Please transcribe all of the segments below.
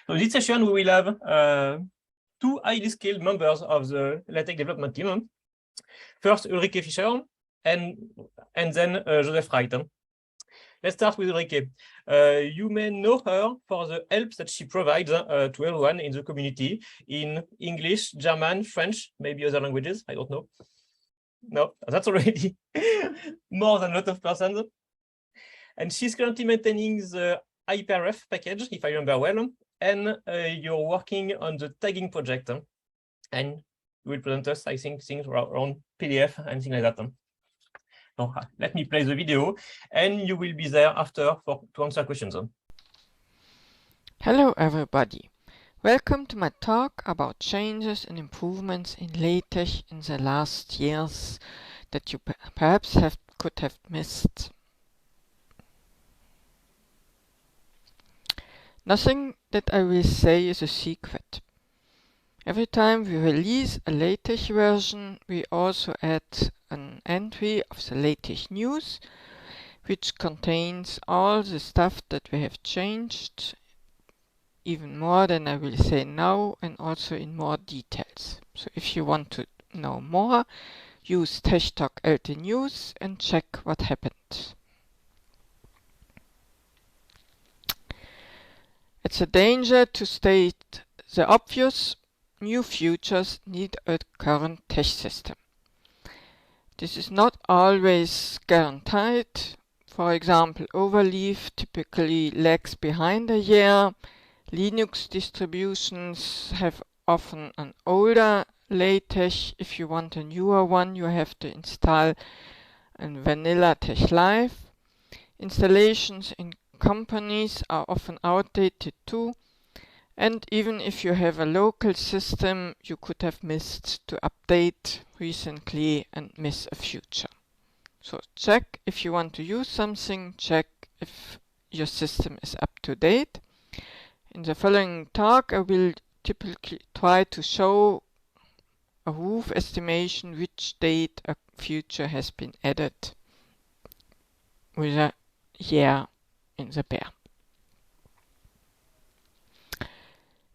So in this session, we will have two highly skilled members of the LaTeX development team. First, Ulrike Fischer, and then Joseph Wright. Let's start with Ulrike. You may know her for the help that she provides to everyone in the community in English, German, French, maybe other languages. I don't know. No, that's already more than a lot of persons. And she's currently maintaining the hyperref package, if I remember well. And you're working on the tagging project. And you will present us, I think, things around PDF and things like that. So let me play the video, and you will be there after to answer questions. Hello everybody. Welcome to my talk about changes and improvements in LaTeX in the last years that you perhaps could have missed. Nothing that I will say is a secret. Every time we release a LaTeX version, we also add an entry of the LaTeX news, which contains all the stuff that we have changed, even more than I will say now, and also in more details. So if you want to know more, use #LT news and check what happened. It's a danger to state the obvious. New features need a current TEXsystem. This is not always guaranteed. For example, overleaf typically lags behind a year. Linux distributions have often an older LaTeX. If you want a newer one, you have to install a vanilla TeX Live. Installations in companies are often outdated too. And even if you have a local system, you could have missed to update recently and miss a feature. So check if you want to use something, check if your system is up to date. In the following talk, I will typically try to show a rough estimation which date a feature has been added with a year in the pair.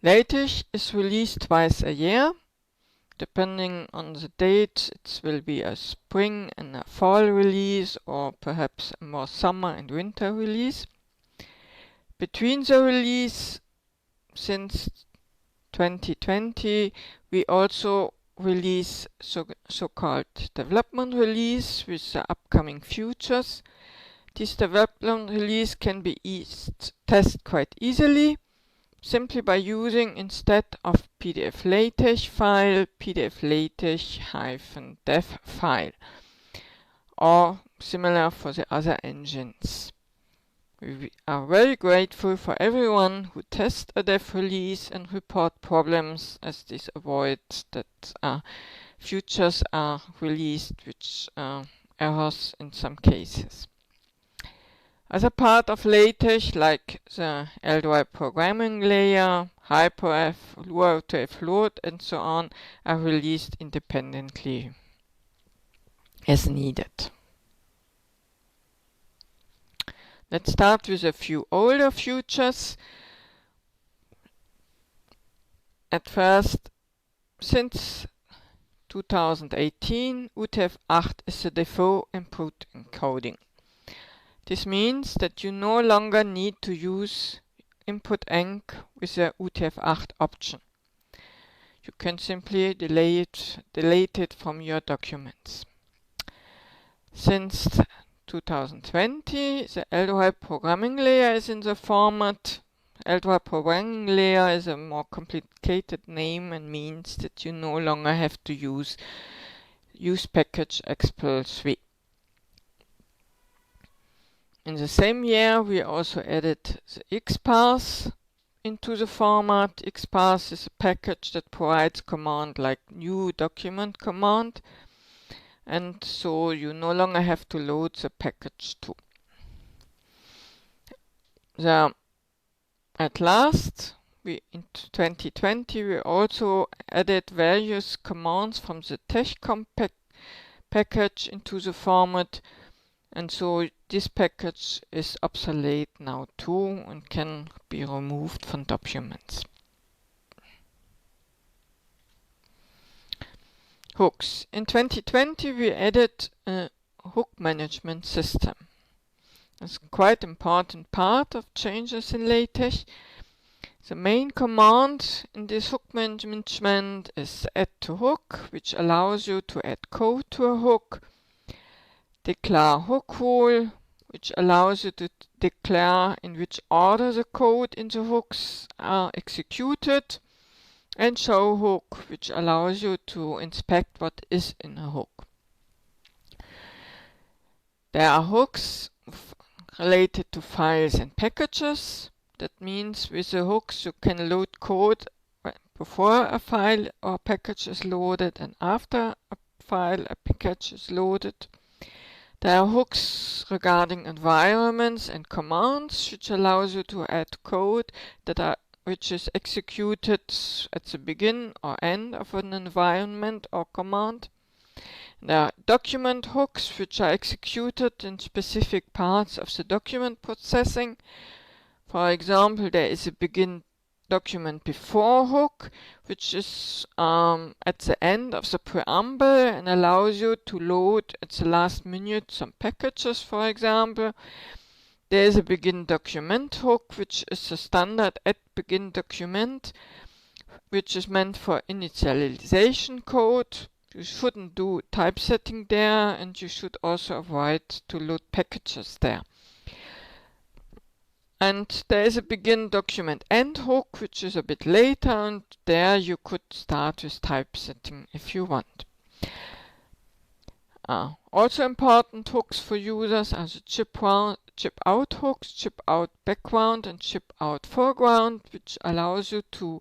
LaTeX is released twice a year. Depending on the date, it will be a spring and a fall release, or perhaps a more summer and winter release. Between the release, since 2020, we also release so-called development release with the upcoming features. This development release can be tested quite easily, simply by using, instead of PDF LaTeX file, PDF LaTeX-dev file, or similar for the other engines. We are very grateful for everyone who tests a dev release and report problems, as this avoids that features are released with errors in some cases. Other part of LaTeX, like the LDY programming layer, hyperref, Lua-to-float, and so on, are released independently as needed. Let's start with a few older features. At first, since 2018, UTF-8 is the default input encoding. This means that you no longer need to use input enc with the UTF-8 option. You can simply delete it from your documents. Since 2020, the LDY programming layer is in the format. LDY programming layer is a more complicated name and means that you no longer have to use package expl3. In the same year, we also added the XParse into the format. XParse is a package that provides command like new document command, and so you no longer have to load the package too. At last, in 2020, we also added various commands from the TexComp package into the format. and so this package is obsolete now too and can be removed from documents. Hooks. In 2020 we added a hook management system. It's quite important part of changes in LaTeX. The main command in this hook management is add to hook, which allows you to add code to a hook. Declare hook rule, which allows you to declare in which order the code in the hooks are executed. And show hook, which allows you to inspect what is in a hook. There are hooks related to files and packages. That means with the hooks you can load code before a file or package is loaded and after a file or package is loaded. There are hooks regarding environments and commands, which allows you to add code which is executed at the begin or end of an environment or command. There are document hooks, which are executed in specific parts of the document processing. For example, there is a begin document before hook, which is at the end of the preamble and allows you to load at the last minute some packages, for example. There is a begin document hook, which is a standard at begin document, which is meant for initialization code. You shouldn't do typesetting there, and you should also avoid to load packages there. And there is a begin document end hook, which is a bit later, and there you could start with typesetting if you want. Also important hooks for users are the chip out hooks, chip out background and chip out foreground, which allows you to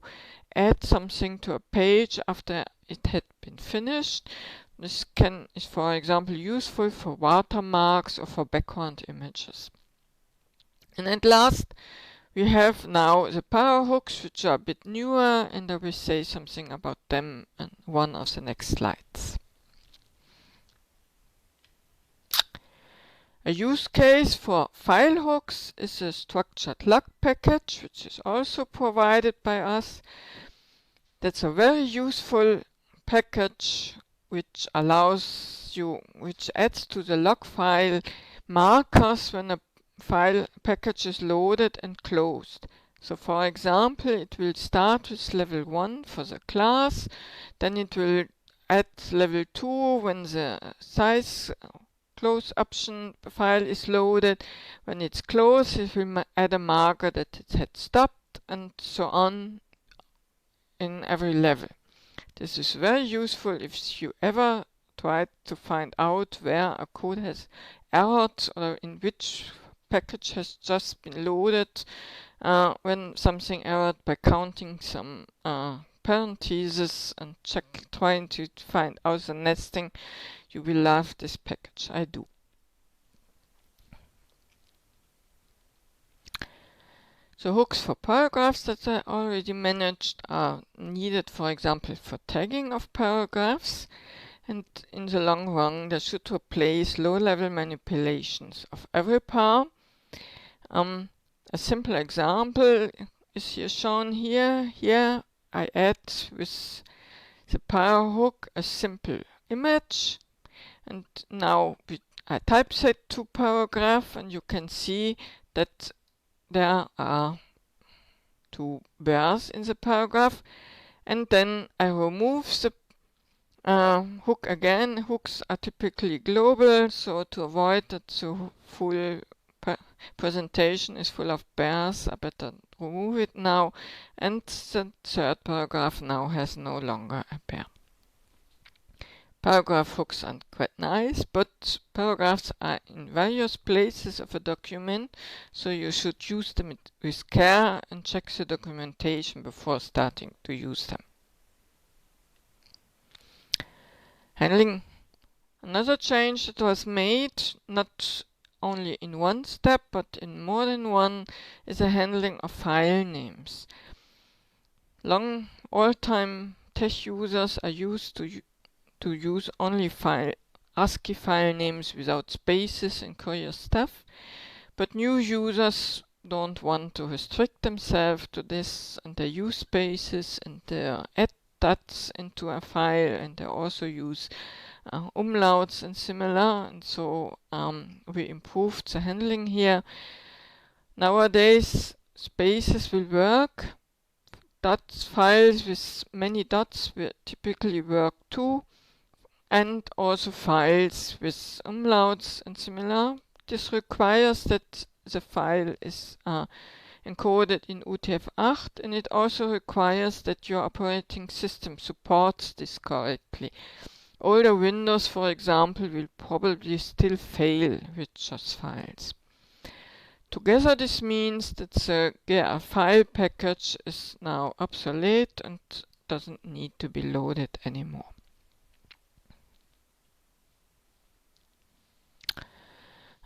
add something to a page after it had been finished. This is for example useful for watermarks or for background images. And at last we have now the power hooks, which are a bit newer, and I will say something about them in one of the next slides. A use case for file hooks is a structured log package, which is also provided by us. That's a very useful package which adds to the log file markers when a file package is loaded and closed. So for example, it will start with level 1 for the class, then it will add level 2 when the size close option file is loaded. When it's closed, it will add a marker that it had stopped, and so on in every level. This is very useful if you ever try to find out where a code has errored or in which package has just been loaded when something errored, by counting some parentheses and trying to find out the nesting. You will love this package, I do. The hooks for paragraphs that I already managed are needed, for example, for tagging of paragraphs, and in the long run they should replace low-level manipulations of every par. A simple example is here shown here. Here I add with the power hook a simple image, and now I typeset to paragraph, and you can see that there are two bars in the paragraph, and then I remove the hook again. Hooks are typically global, so to avoid that the full presentation is full of bars, I better remove it now, and the third paragraph now has no longer a bar. Paragraph hooks are quite nice, but paragraphs are in various places of a document, so you should use them with care and check the documentation before starting to use them. Handling. Another change that was made, not only in one step but in more than one, is the handling of file names. All-time TeX users are used to use only file ASCII file names without spaces and curious stuff. But new users don't want to restrict themselves to this, and they use spaces and they add dots into a file, and they also use umlauts and similar, and so we improved the handling here. Nowadays spaces will work. Dots files with many dots will typically work too, and also files with umlauts and similar. This requires that the file is encoded in UTF-8, and it also requires that your operating system supports this correctly. Older Windows, for example, will probably still fail with such files. Together this means that the GR file package is now obsolete and doesn't need to be loaded anymore.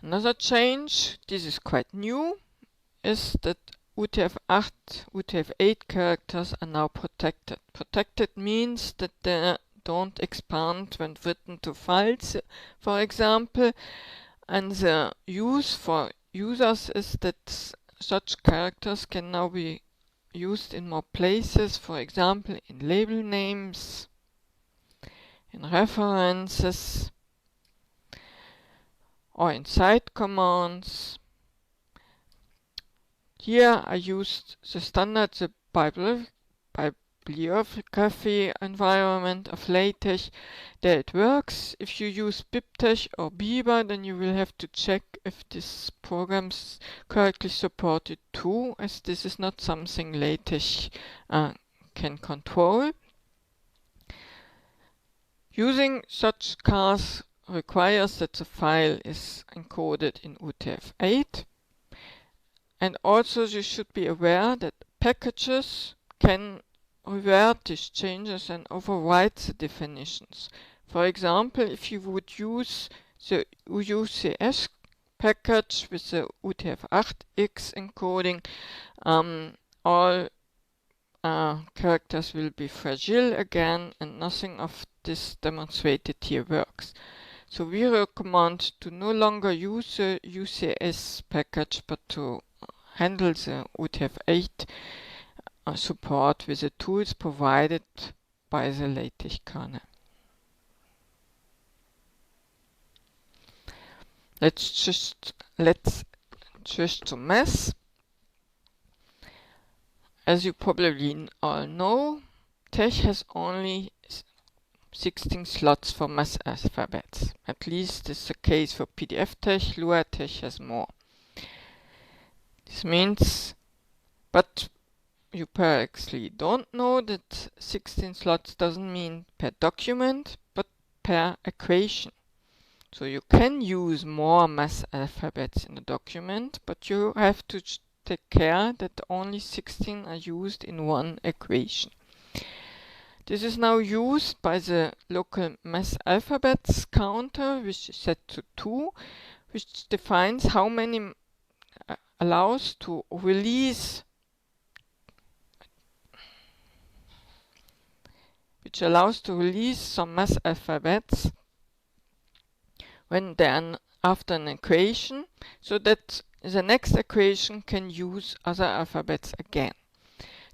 Another change, this is quite new, is that UTF-8 characters are now protected. Protected means that they don't expand when written to files, for example, and the use for users is that such characters can now be used in more places, for example in label names, in references, or in side commands. Here I used the standard, the bibliography environment of LaTeX. There it works. If you use BibTeX or Biber, then you will have to check if this program's correctly supported too, as this is not something LaTeX can control. Using such cars requires that the file is encoded in UTF-8. And also you should be aware that packages can revert these changes and overwrite the definitions. For example, if you would use the UCS package with the UTF-8X encoding, all characters will be fragile again, and nothing of this demonstrated here works. So we recommend to no longer use the UCS package, but to handle the UTF-8 support with the tools provided by the LaTeX kernel. Let's switch to math. As you probably all know, TeX has only 16 slots for math alphabets. At least this is the case for PDF-TeX. LuaTeX has more. This means, but you perhaps don't know that 16 slots doesn't mean per document, but per equation. So you can use more math alphabets in the document, but you have to take care that only 16 are used in one equation. This is now used by the local math alphabets counter, which is set to 2, which defines how many allows to release some math alphabets when they are after an equation, so that the next equation can use other alphabets again.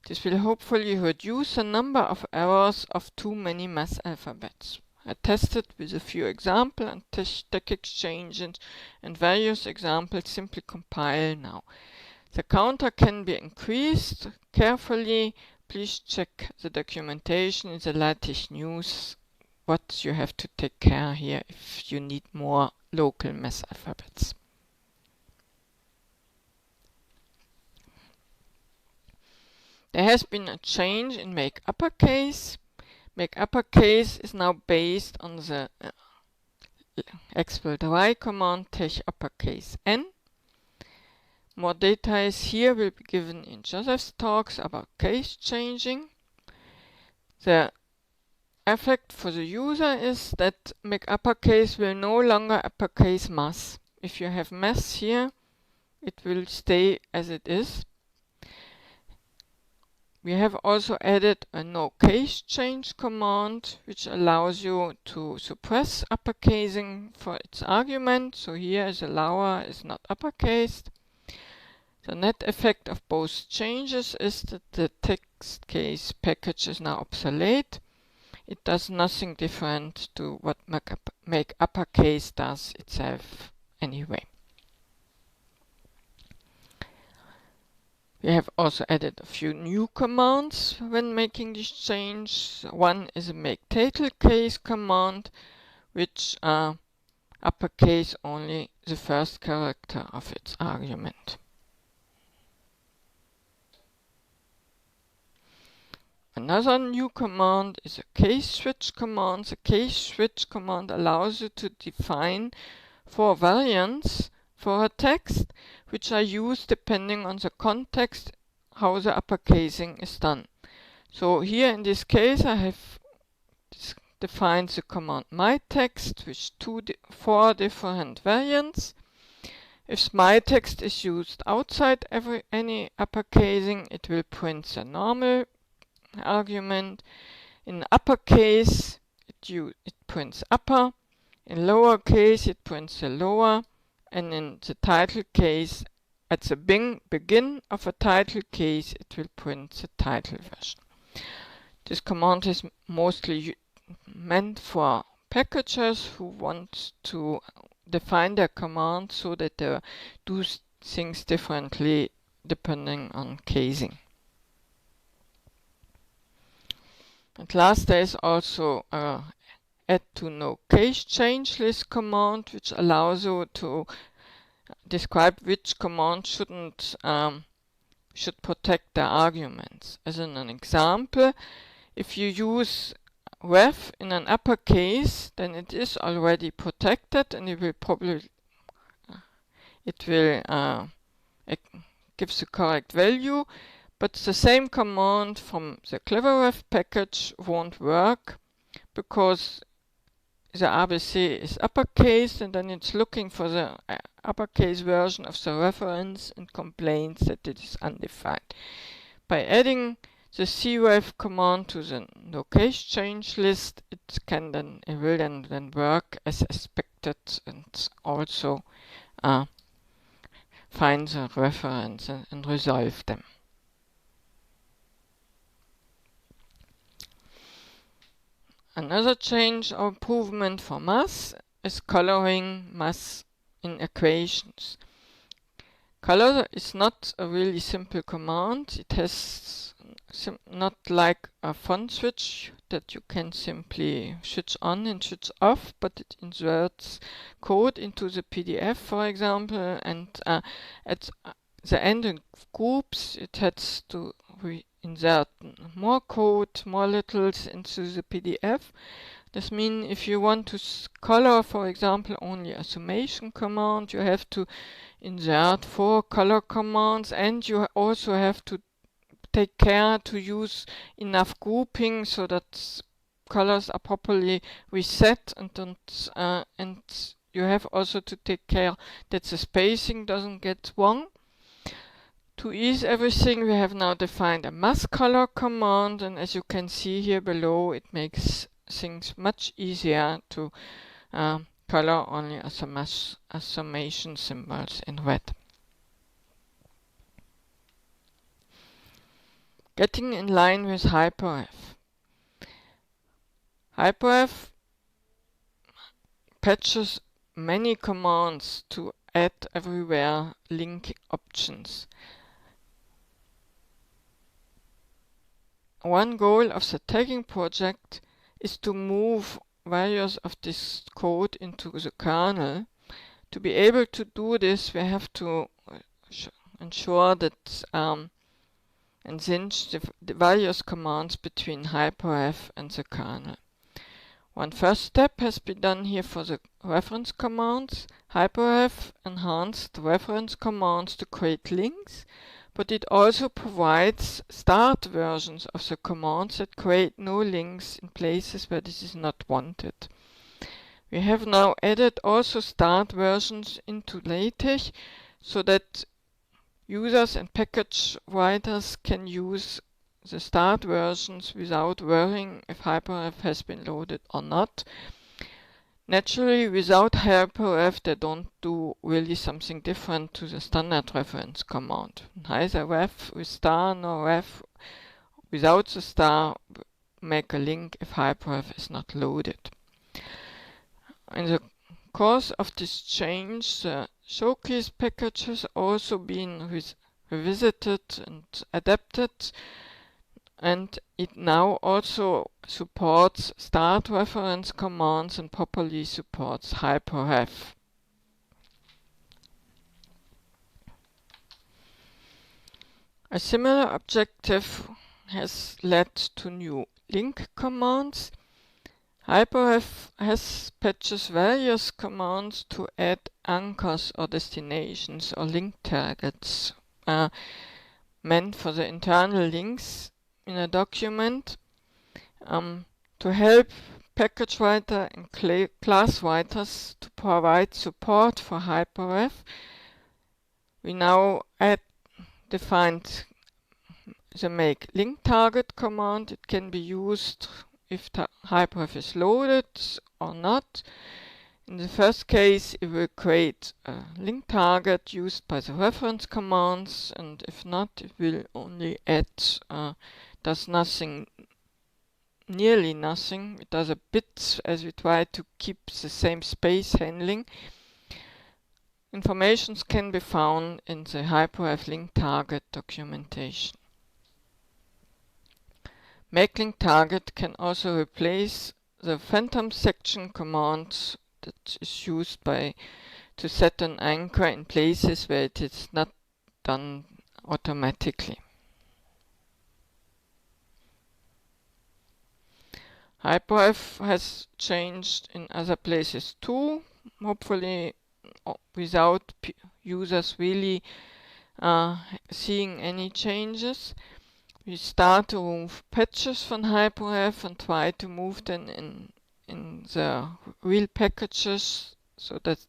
This will hopefully reduce the number of errors of too many math alphabets. I tested with a few examples, and TeXexchange and various examples simply compile now. The counter can be increased carefully. Please check the documentation in the LaTeX news what you have to take care here if you need more local math alphabets. There has been a change in MakeUppercase. MakeUppercase is now based on the Expl3 command TEXuppercase N. More details here will be given in Joseph's talks about case changing. The effect for the user is that MakeUppercase will no longer uppercase math. If you have math here, it will stay as it is. We have also added a no case change command, which allows you to suppress uppercasing for its argument. So here is allower is not uppercased. The net effect of both changes is that the text case package is now obsolete. It does nothing different to what MakeUppercase does itself anyway. We have also added a few new commands when making this change. One is a MakeTitleCase command, which uppercase only the first character of its argument. Another new command is a case switch command. The case switch command allows you to define 4 variants for a text, which are used depending on the context, how the uppercasing is done. So here in this case I have defined the command myText with 4 different variants. If myText is used outside any uppercasing, it will print the normal argument. In uppercase it prints upper, in lowercase it prints the lower, and in the title case, at the begin of a title case, it will print the title version. This command is mostly meant for packagers who want to define their command so that they do things differently depending on casing. And last, there is also a add to no case change list command, which allows you to describe which command should protect the arguments. As in an example, if you use ref in an uppercase, then it is already protected, and it will give the correct value. But the same command from the cleverref package won't work because the ABC is uppercase, and then it's looking for the uppercase version of the reference and complains that it is undefined. By adding the cref command to the no case change list, it will then work as expected and also find the reference and resolve them. Another change or improvement for math is coloring math in equations. Color is not a really simple command. It has not like a font switch that you can simply switch on and switch off, but it inserts code into the PDF, for example, and at the end of groups it has to insert more code, more littles into the PDF. This means if you want to color, for example, only a summation command, you have to insert 4 color commands, and you also have to take care to use enough grouping so that colors are properly reset, and you have also to take care that the spacing doesn't get wrong. To ease everything, we have now defined a math color command, and as you can see here below, it makes things much easier to color only a summation symbols in red. Getting in line with hyperref. Hyperref patches many commands to add everywhere link options. One goal of the tagging project is to move various of this code into the kernel. To be able to do this, we have to ensure that and cinch the various commands between hyperref and the kernel. One first step has been done here for the reference commands. Hyperref enhanced reference commands to create links, but it also provides start versions of the commands that create no links in places where this is not wanted. We have now added also start versions into LaTeX so that users and package writers can use the start versions without worrying if hyperref has been loaded or not. Naturally, without hyperref, they don't do really something different to the standard reference command. Neither ref with star nor ref without the star make a link if hyperref is not loaded. In the course of this change, the showcase package has also been revisited and adapted, and it now also supports start reference commands and properly supports hyperref. A similar objective has led to new link commands. Hyperref has patches various commands to add anchors or destinations or link targets meant for the internal links in a document to help package writer and class writers to provide support for hyperref. We now defined the make link target command. It can be used if the hyperref is loaded or not. In the first case, it will create a link target used by the reference commands, and if not, it will only add, does nothing, nearly nothing. It does a bit as we try to keep the same space handling. Informations can be found in the hyperref link target documentation. Make link target can also replace the phantom section command that is used to set an anchor in places where it is not done automatically. Hyperref has changed in other places too, hopefully without users really seeing any changes. We start to move patches from hyperref and try to move them in the real packages, so that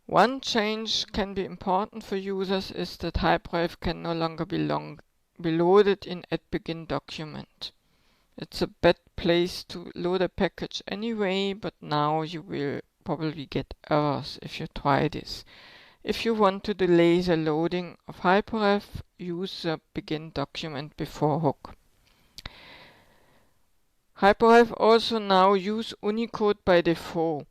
one change can be important for users is that hyperref can no longer be loaded in @begin document. It's a bad place to load a package anyway, but now you will probably get errors if you try this. If you want to delay the loading of hyperref, use the begin document before hook. Hyperref also now use Unicode by default.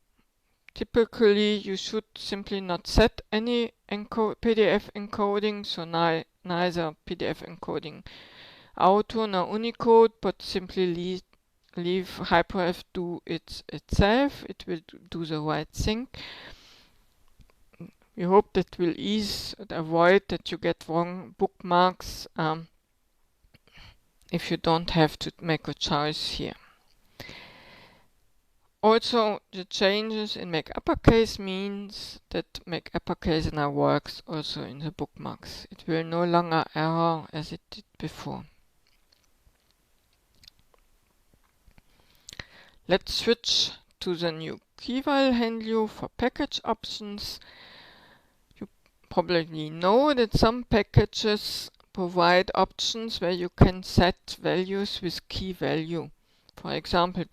Typically, you should simply not set any PDF encoding, so neither PDF encoding auto nor Unicode, but simply leave hyperref do it itself. It will do the right thing. We hope that will avoid that you get wrong bookmarks if you don't have to make a choice here. Also, the changes in MakeUppercase means that MakeUppercase now works also in the bookmarks. It will no longer error as it did before. Let's switch to the new keyword handler for package options. You probably know that some packages provide options where you can set values with key value. For example,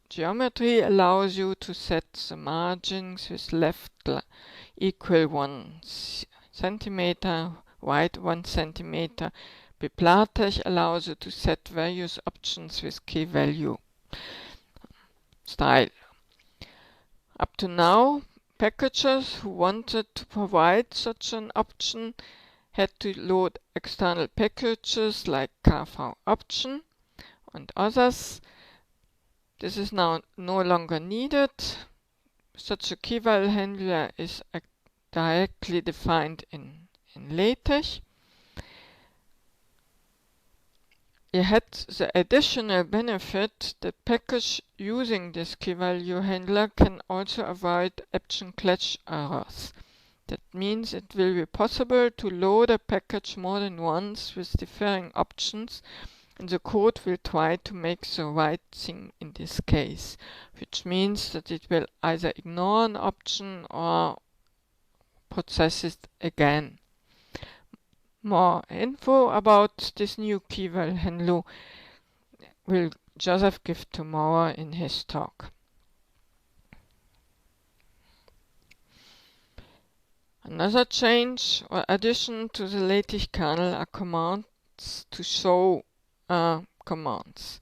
geometry allows you to set the margins with left equal 1 centimeter, right 1 centimeter. LaTeX allows you to set various options with key value style. Up to now, packagers who wanted to provide such an option had to load external packages like KV option and others. This is now no longer needed. Such a keyword handler is directly defined in LaTeX. It had the additional benefit that package using this key value handler can also avoid option clash errors. That means it will be possible to load a package more than once with differing options, and the code will try to make the right thing in this case, which means that it will either ignore an option or process it again. more info about this new keyword handle will Joseph give tomorrow in his talk. Another change or addition to the LaTeX kernel are commands to show commands.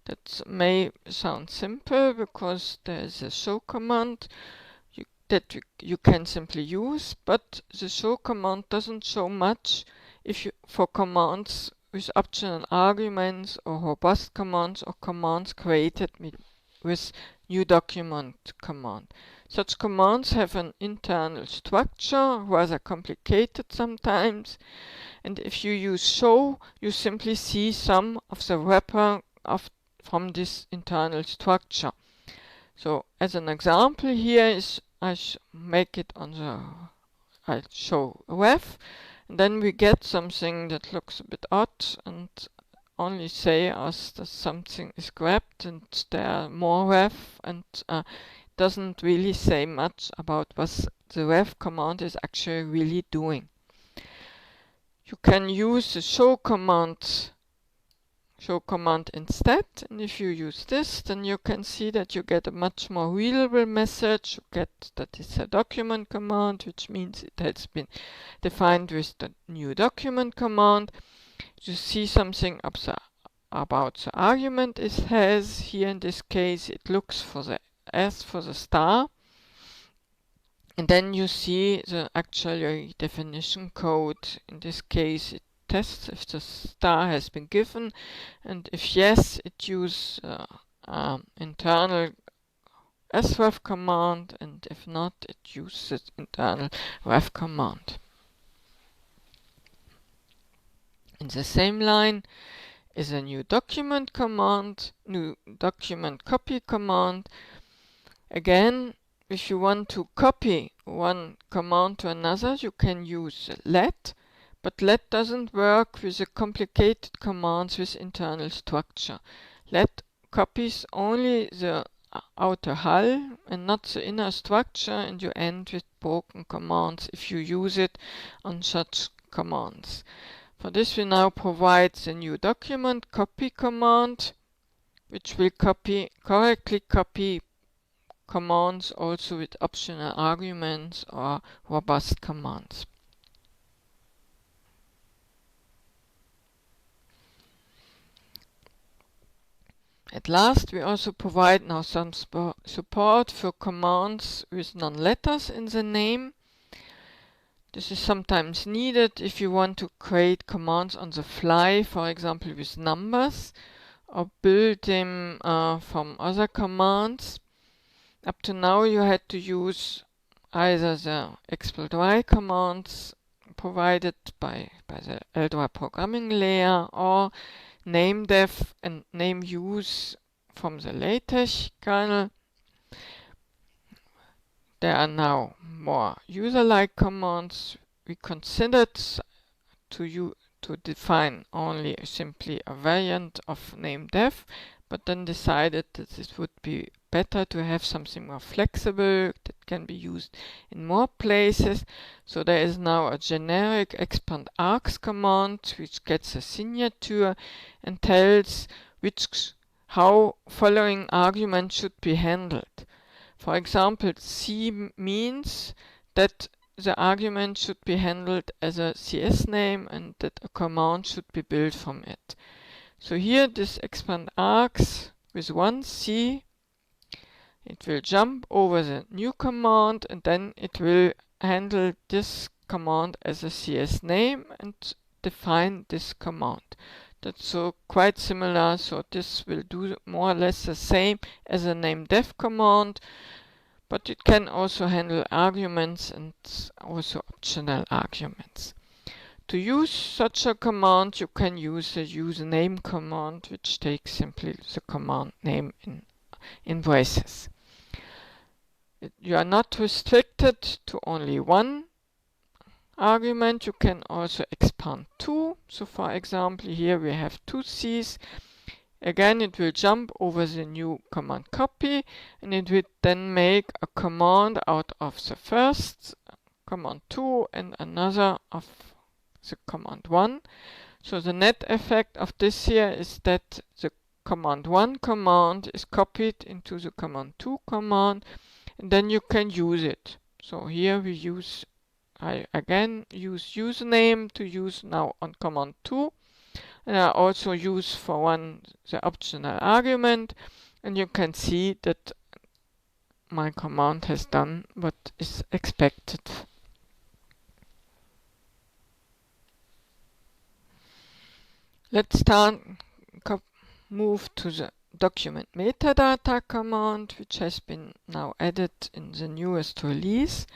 That may sound simple because there is a show command that you can simply use, but the show command doesn't show much for commands with optional arguments or robust commands or commands created with new document command. Such commands have an internal structure, rather complicated sometimes, and if you use show, you simply see some of the wrapper from this internal structure. So as an example here is I make it on the I show ref, and then we get something that looks a bit odd and only say us that something is grabbed and there are more ref, and doesn't really say much about what the ref command is actually really doing. You can use the show command instead, and if you use this, then you can see that you get a much more readable message. You get that it's a document command, which means it has been defined with the new document command. You see something about the argument it has. Here in this case it looks for the S for the star, and then you see the actual definition code. In this case it tests if the star has been given, and if yes, it uses internal sref command, and if not, it uses internal ref command. In the same line is a new document command, new document copy command. Again, if you want to copy one command to another, you can use let, but let doesn't work with the complicated commands with internal structure. Let copies only the outer hull and not the inner structure, and you end with broken commands if you use it on such commands. For this we now provide the new document copy command, which will correctly copy commands also with optional arguments or robust commands. At last, we also provide now some support for commands with non-letters in the name. This is sometimes needed if you want to create commands on the fly, for example with numbers, or build them from other commands. Up to now you had to use either the expl commands provided by the L programming layer, or namedef and nameuse from the LaTeX kernel. There are now more user-like commands. We considered to define only simply a variant of namedef, but then decided that it would be better to have something more flexible that can be used in more places. So there is now a generic expand args command which gets a signature and tells how following arguments should be handled. For example, C means that the argument should be handled as a CS name and that a command should be built from it. So here this expand args with one C, it will jump over the new command and then it will handle this command as a CS name and define this command. That's so quite similar, so this will do more or less the same as a namedef command, but it can also handle arguments and also optional arguments. To use such a command, you can use the usename command, which takes simply the command name in braces. You are not restricted to only one argument. You can also expand two. So for example, here we have two C's. Again, it will jump over the new command copy, and it will then make a command out of the first command 2 and another of the command 1. So the net effect of this here is that the command 1 command is copied into the command 2 command, and then you can use it. So here we use, I again use username to use now on command 2, and I also use for one the optional argument, and you can see that my command has done what is expected. Let's move to the document metadata command, which has been now added in the newest release.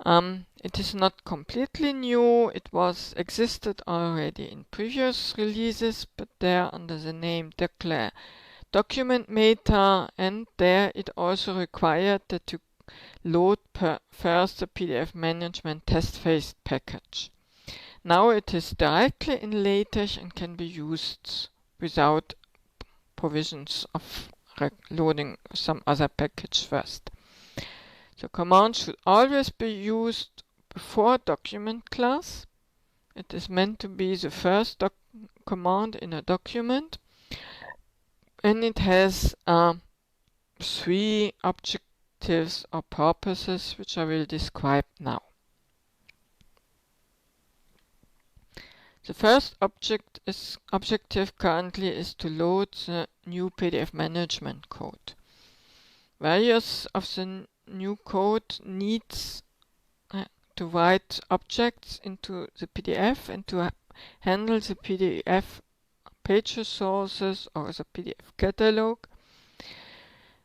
It is not completely new. It was existed already in previous releases, but there under the name declare document meta, and there it also required that you load first the PDF management test phase package. Now it is directly in LaTeX and can be used without provisions of loading some other package first. The command should always be used before document class. It is meant to be the first command in a document, and it has 3 objectives or purposes, which I will describe now. The first objective currently is to load the new PDF management code. Various of the new code needs to write objects into the PDF and to handle the PDF page resources or the PDF catalog.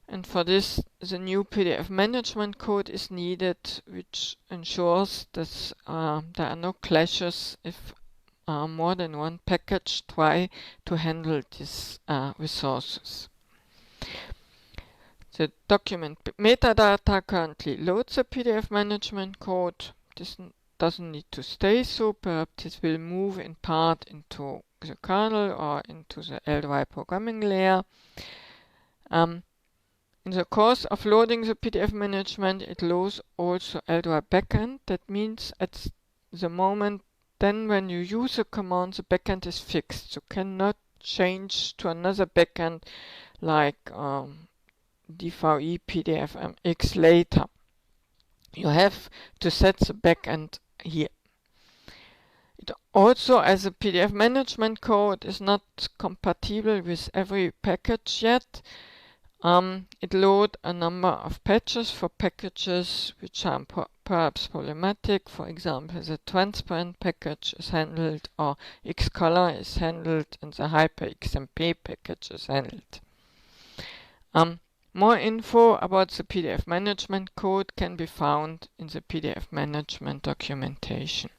And for this, the new PDF management code is needed, which ensures that there are no clashes if more than one package try to handle these resources. The document metadata currently loads the PDF management code. This doesn't need to stay so. Perhaps this will move in part into the kernel or into the LY programming layer. In the course of loading the PDF management, it loads also LY backend. That means at the moment then when you use a command, the backend is fixed. You cannot change to another backend like DVI PDFMX later. You have to set the backend here. It also, as a PDF management code is not compatible with every package yet, it loads a number of patches for packages which are perhaps problematic. For example, the transparent package is handled, or Xcolor is handled, and the hyperxmp package is handled. More info about the PDF management code can be found in the PDF management documentation.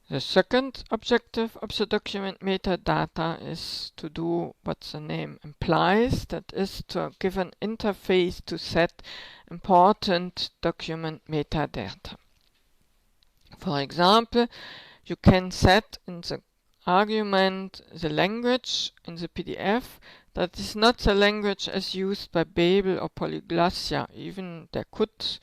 The second objective of the document metadata is to do what the name implies, that is to give an interface to set important document metadata. For example, you can set in the argument the language in the PDF that is not the language as used by Babel or Polyglossia. Even they could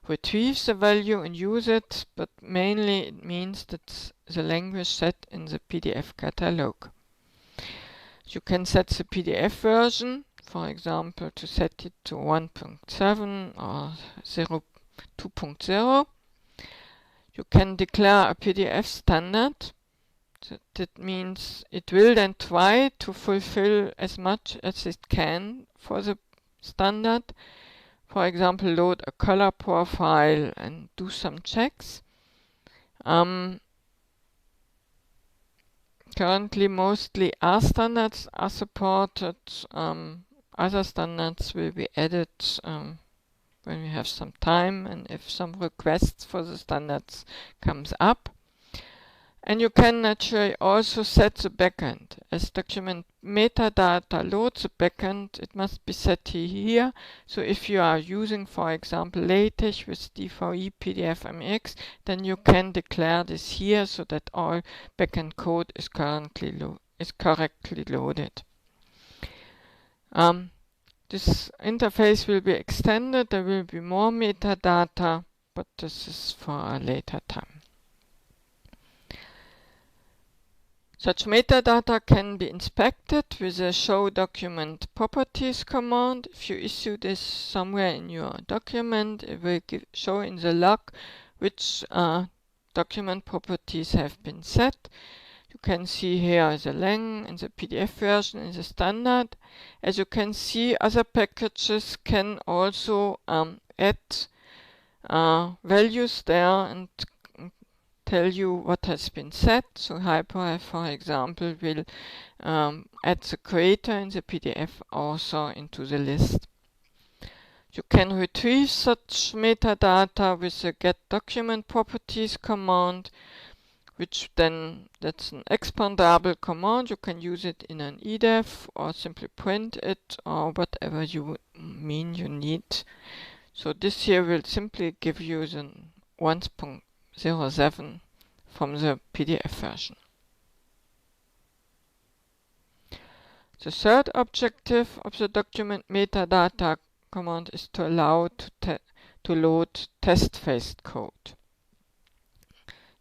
retrieve the value and use it, but mainly it means that the language set in the PDF catalog. You can set the PDF version, for example, to set it to 1.7 or 2.0. You can declare a PDF standard. That means it will then try to fulfill as much as it can for the standard. For example, load a color profile and do some checks. Currently, mostly R standards are supported. Other standards will be added when we have some time and if some requests for the standards comes up. And you can naturally also set the backend. As document metadata loads the backend, it must be set here. So if you are using, for example, LaTeX with DVI PDFMX, then you can declare this here so that all backend code is correctly loaded. This interface will be extended. There will be more metadata but this is for a later time. Such metadata can be inspected with the show document properties command. If you issue this somewhere in your document, it will show in the log which document properties have been set. You can see here the lang in the PDF version in the standard. As you can see, other packages can also add values there and tell you what has been set. So hyperref, for example, will add the creator in the PDF also into the list. You can retrieve such metadata with the get document properties command, which then, that's an expandable command. You can use it in an EDEF or simply print it or whatever you mean you need. So this here will simply give you the 1.07 from the PDF version. The third objective of the document metadata command is to allow to load test phase code.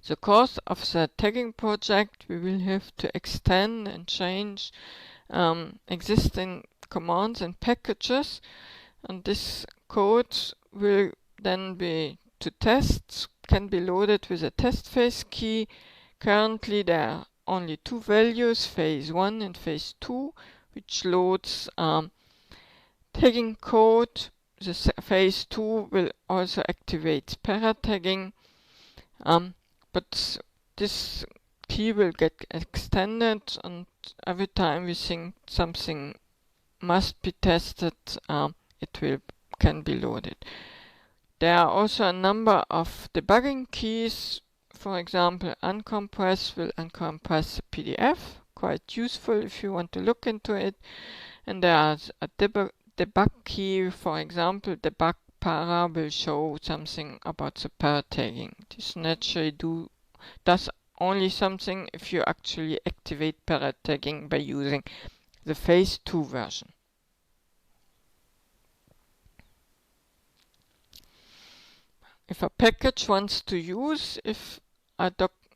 The course of the tagging project, we will have to extend and change existing commands and packages, and this code will then be to test, can be loaded with a test phase key. Currently there are only two values, phase 1 and phase 2, which loads tagging code. The phase 2 will also activate para-tagging, but this key will get extended, and every time we think something must be tested, it can be loaded. There are also a number of debugging keys. For example, uncompress will uncompress the PDF, quite useful if you want to look into it. And there's a debug key, for example, debug para will show something about the para tagging. This naturally does only something if you actually activate para tagging by using the phase 2 version. If a package wants to use,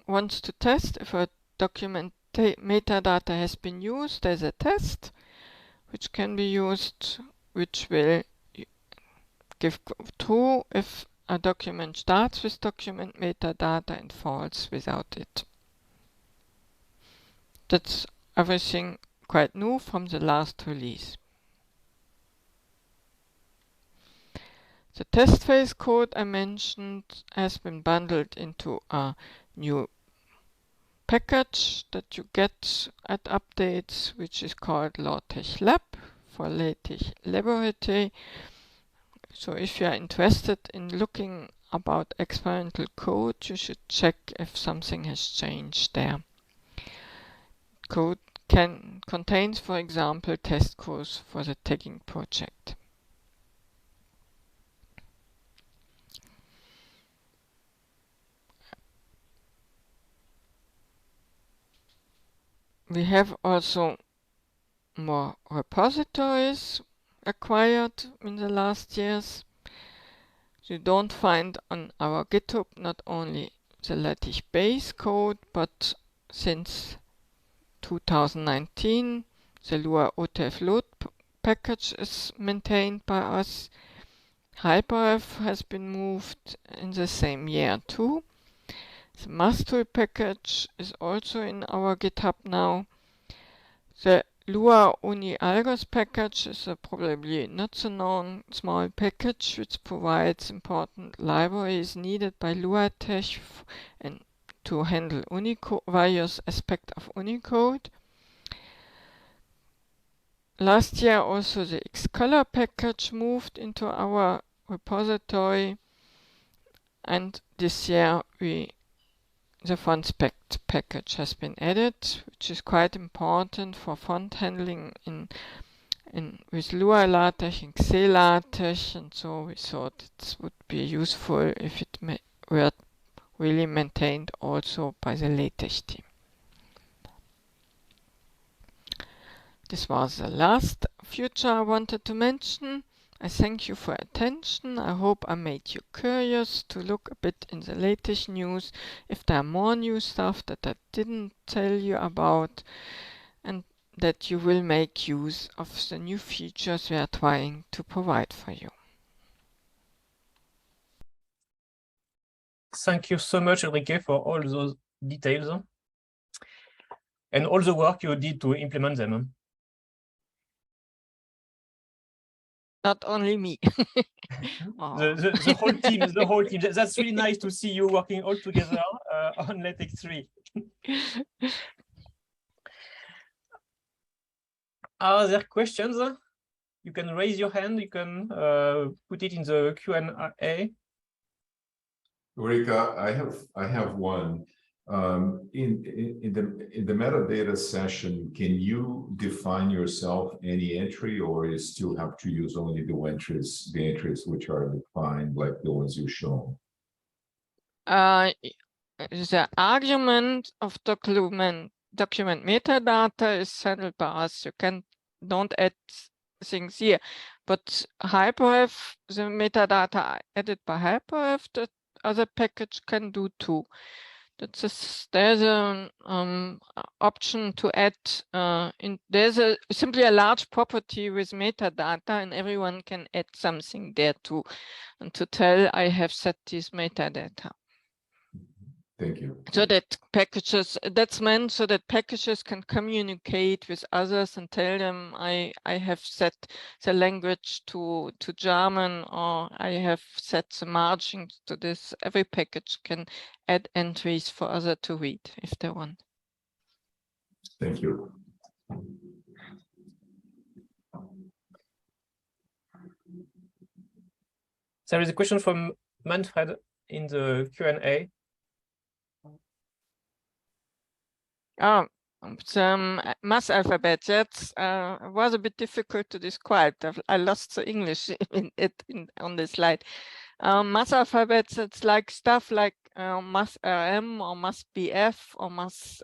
wants to test if a document metadata has been used, there's a test which can be used, which will give true if a document starts with document metadata and false without it. That's everything quite new from the last release. The test phase code I mentioned has been bundled into a new package that you get at updates, which is called LaTeX Lab for LaTeX Laboratory. So if you are interested in looking about experimental code, you should check if something has changed there. Code contains, for example, test codes for the tagging project. We have also more repositories acquired in the last years. You don't find on our GitHub not only the LaTeX base code, but since 2019 the Lua OTF load package is maintained by us. Hyperref has been moved in the same year too. The mastery package is also in our GitHub now. The Lua Uni Algos package is a probably not so known small package which provides important libraries needed by LuaTeX and to handle various aspects of Unicode. Last year also the Xcolor package moved into our repository, and this year the FontSpec package has been added, which is quite important for font handling with Lua LaTeX and Xe LaTeX, and so we thought it would be useful if it were really maintained also by the LaTeX team. This was the last feature I wanted to mention. I thank you for attention. I hope I made you curious to look a bit in the latest news, if there are more new stuff that I didn't tell you about, and that you will make use of the new features we are trying to provide for you. Thank you so much, Ulrike, for all those details and all the work you did to implement them. Not only me. the whole team, the whole team. That's really nice to see you working all together on LaTeX 3. Are there questions? You can raise your hand. You can put it in the Q&A. Ulrike, I have one. In the metadata session, can you define yourself any entry, or you still have to use only the entries which are defined, like the ones you shown? The argument of document metadata is handled by us. You don't add things here, but hyperref, the metadata added by hyperref, the other package can do too. There's an option to add there's simply a large property with metadata, and everyone can add something there too, and to tell I have set this metadata. Thank you. So that packages, that's meant so that packages can communicate with others and tell them I have set the language to German, or I have set the margin to this. Every package can add entries for others to read if they want. Thank you. There is a question from Manfred in the Q&A. Some mass alphabet, that was a bit difficult to describe. I lost the English on this slide. Mass alphabets, it's like stuff like mass RM or mass BF or mass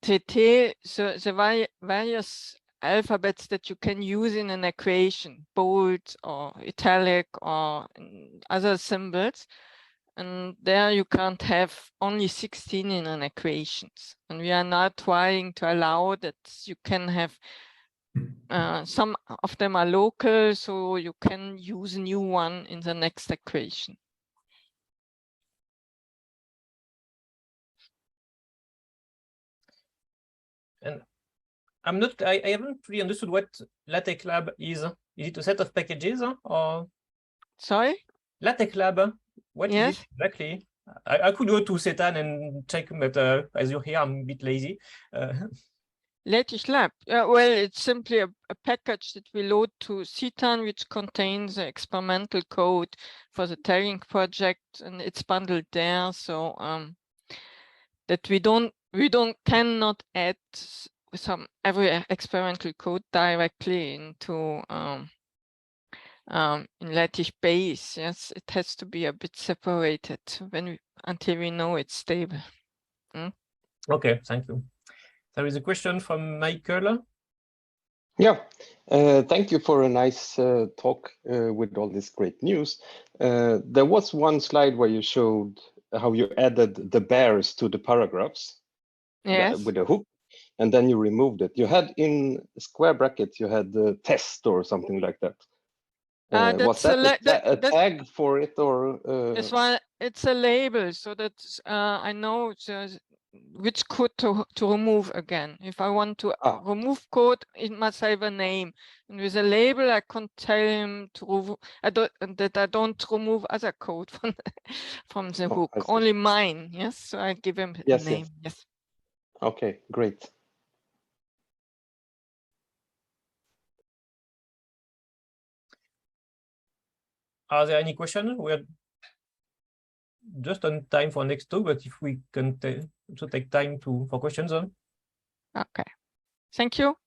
TT. So the various alphabets that you can use in an equation, bold or italic or other symbols. And there you can't have only 16 in an equations. And we are now trying to allow that you can have some of them are local, so you can use a new one in the next equation. And I haven't really understood what LaTeX Lab is. Is it a set of packages or? Sorry? LaTeX Lab, what is it exactly? I could go to Setan and check, but as you're here, I'm a bit lazy. LaTeX Lab, well, it's simply a package that we load to Setan, which contains the experimental code for the tagging project, and it's bundled there. So that we cannot add every experimental code directly into in LaTeX base. Yes, it has to be a bit separated until we know it's stable. Okay, thank you. There is a question from Michael. Yeah, thank you for a nice talk with all this great news. There was one slide where you showed how you added the bears to the paragraphs with a hook, and then you removed it. You had in square brackets, you had the test or something like that. Was that a tag for it, or? It's a label, so that I know which code to remove again. If I want to remove code, it must have a name. And with a label, I can tell him to that I don't remove other code from the hook, only mine. Yes, so I give him a name. Yes. Okay, great. Are there any questions? We're just on time for next talk, but if we can also take time for questions. Okay. Thank you.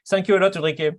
Thank you a lot, Ulrike.